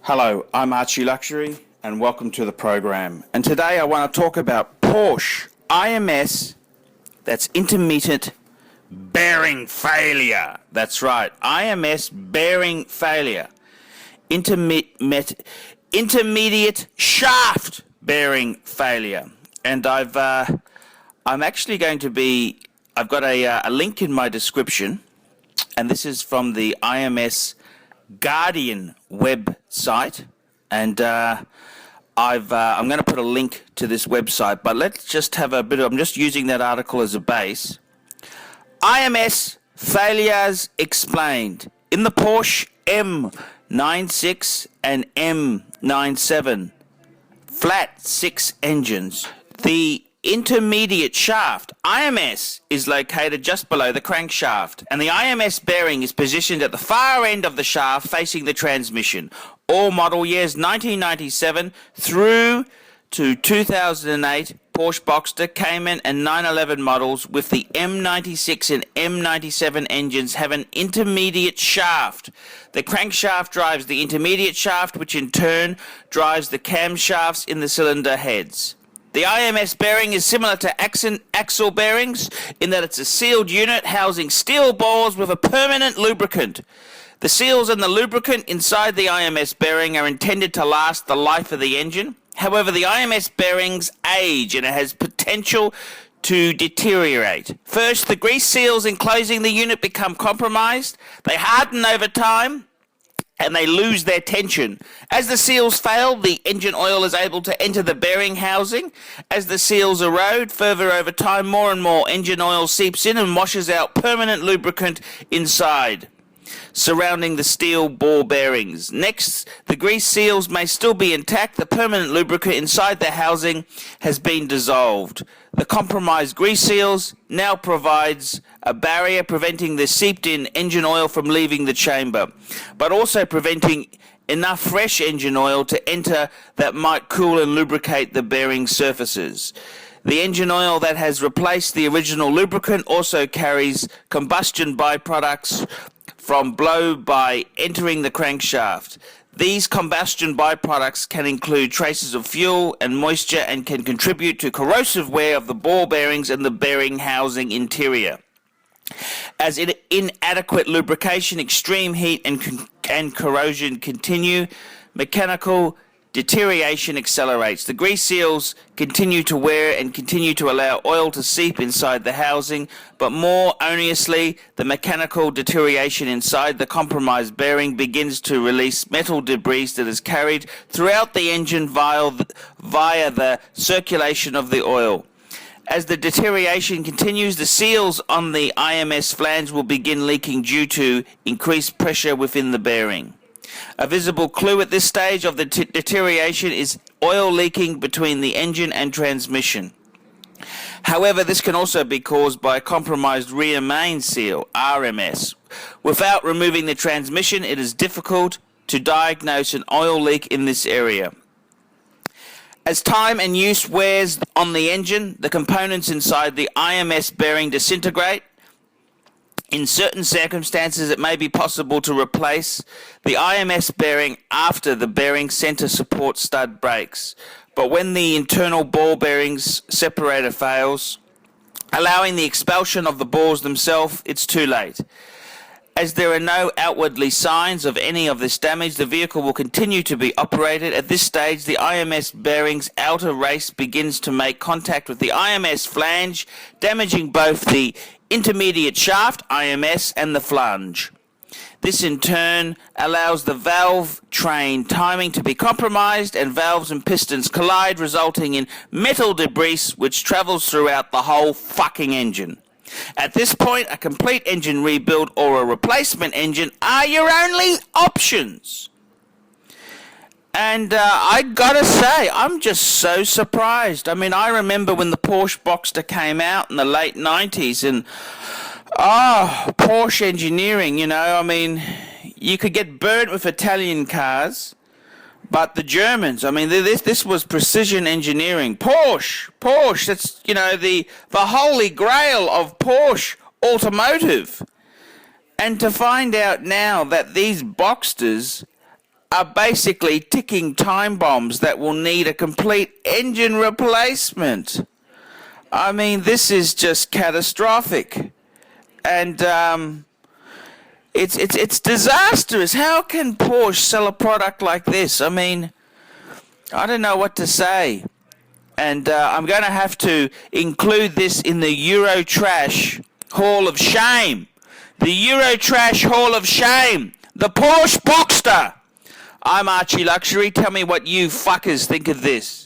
Hello, I'm Archie Luxury and welcome to the program. And today I want to talk about Porsche IMS, that's intermittent bearing failure. That's right, IMS bearing failure. Intermediate shaft bearing failure. And I've got a link in my description, and this is from the IMS Guardian website, and I'm going to put a link to this website, but let's just have I'm just using that article as a base. IMS failures explained in the Porsche M96 and M97 flat 6 engines. The intermediate shaft, IMS, is located just below the crankshaft, and the IMS bearing is positioned at the far end of the shaft facing the transmission. All model years 1997 through to 2008 Porsche Boxster, Cayman and 911 models with the M96 and M97 engines have an intermediate shaft. The crankshaft drives the intermediate shaft, which in turn drives the camshafts in the cylinder heads. The IMS bearing is similar to axle bearings in that it's a sealed unit housing steel balls with a permanent lubricant. The seals and the lubricant inside the IMS bearing are intended to last the life of the engine. However, the IMS bearings age and it has potential to deteriorate. First, the grease seals enclosing the unit become compromised. They harden over time and they lose their tension. As the seals fail, the engine oil is able to enter the bearing housing. As the seals erode further over time, more and more engine oil seeps in and washes out permanent lubricant inside, surrounding the steel ball bearings. Next, the grease seals may still be intact. The permanent lubricant inside the housing has been dissolved. The compromised grease seals now provides a barrier preventing the seeped-in engine oil from leaving the chamber, but also preventing enough fresh engine oil to enter that might cool and lubricate the bearing surfaces. The engine oil that has replaced the original lubricant also carries combustion byproducts from blow by entering the crankshaft. These combustion byproducts can include traces of fuel and moisture and can contribute to corrosive wear of the ball bearings and the bearing housing interior. As inadequate lubrication, extreme heat and corrosion continue, mechanical deterioration accelerates. The grease seals continue to wear and continue to allow oil to seep inside the housing, but more onerously, the mechanical deterioration inside the compromised bearing begins to release metal debris that is carried throughout the engine via the circulation of the oil. As the deterioration continues, the seals on the IMS flange will begin leaking due to increased pressure within the bearing. A visible clue at this stage of the deterioration is oil leaking between the engine and transmission. However, this can also be caused by a compromised rear main seal, RMS. Without removing the transmission, it is difficult to diagnose an oil leak in this area. As time and use wears on the engine, the components inside the IMS bearing disintegrate. In certain circumstances, it may be possible to replace the IMS bearing after the bearing center support stud breaks. But when the internal ball bearings separator fails, allowing the expulsion of the balls themselves, it's too late. As there are no outwardly signs of any of this damage, the vehicle will continue to be operated. At this stage, the IMS bearing's outer race begins to make contact with the IMS flange, damaging both the intermediate shaft, IMS, and the flange. This in turn allows the valve train timing to be compromised and valves and pistons collide, resulting in metal debris which travels throughout the whole fucking engine. At this point, a complete engine rebuild or a replacement engine are your only options. And I gotta say, I'm just so surprised. I mean, I remember when the Porsche Boxster came out in the late 90s and, Porsche engineering, you know, I mean, you could get burnt with Italian cars, but the Germans, I mean, this was precision engineering. Porsche, that's, you know, the holy grail of Porsche automotive. And to find out now that these Boxsters are basically ticking time bombs that will need a complete engine replacement. I mean, this is just catastrophic. And it's disastrous. How can Porsche sell a product like this? I mean, I don't know what to say. And I'm going to have to include this in the EUROTRASH Hall of Shame. The EUROTRASH Hall of Shame. The Porsche Boxster. I'm Archie Luxury. Tell me what you fuckers think of this.